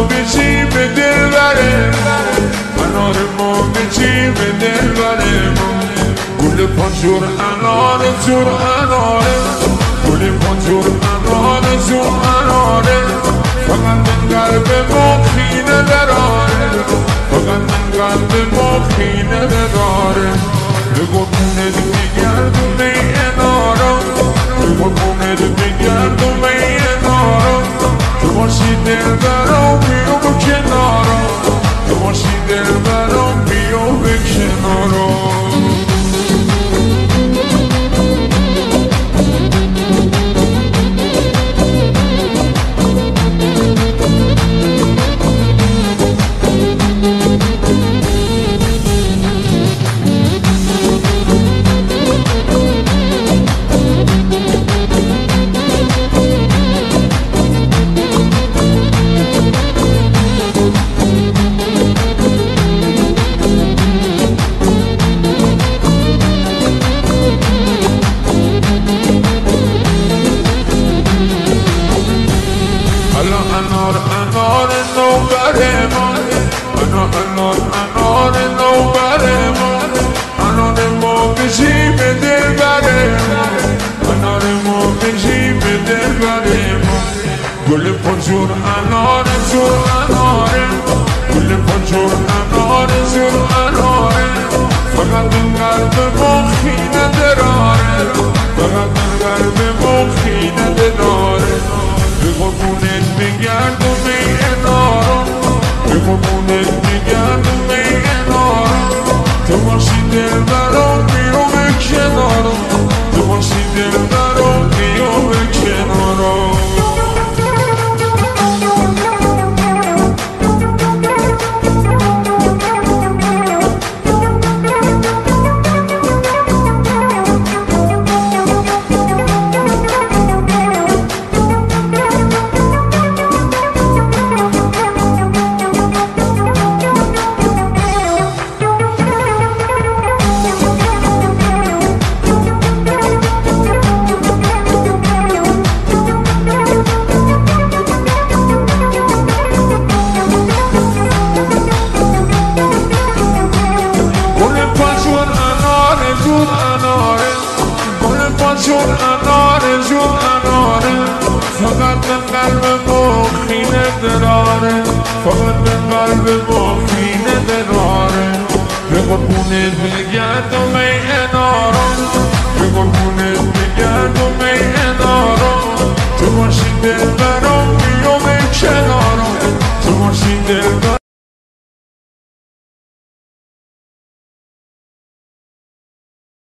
بچی به دل بره، انار ما بچی به دل بره. گل پانجور اناره جور اناره، گل پانجور اناره جور اناره. فقط من قلب ما خینه دراره، فقط من قلب ما خینه داره. به قربونت بگردونه انارا، به قربونت بگردونه انارا. تو باشی دل برام بیو به کنارا، تو باشی دل برام بیو به کنارا. انار نوبر ما، انار نوبر ما. انار ما بشی به دل بره، انار ما بشی به دل بره. گل پانجور انار جور اناره، گل پانجور انار جور اناره. فقط این قلب ما خینه دراره، فقط این قلب ما خینه دراره. به قربونت بگردونه انارا، به قربونت بگردونه انارا. تو باشی دل برام بیو به کنارا، تو باشی دل برام بیو به کنارا. جور اناره جور اناره. فقط من قلب ما خینه دراره، فقط من قلب ما خینه دراره. به قربونت بگردم ای انارا، به قربونت بگردم ای انارا. تو باشی دل برام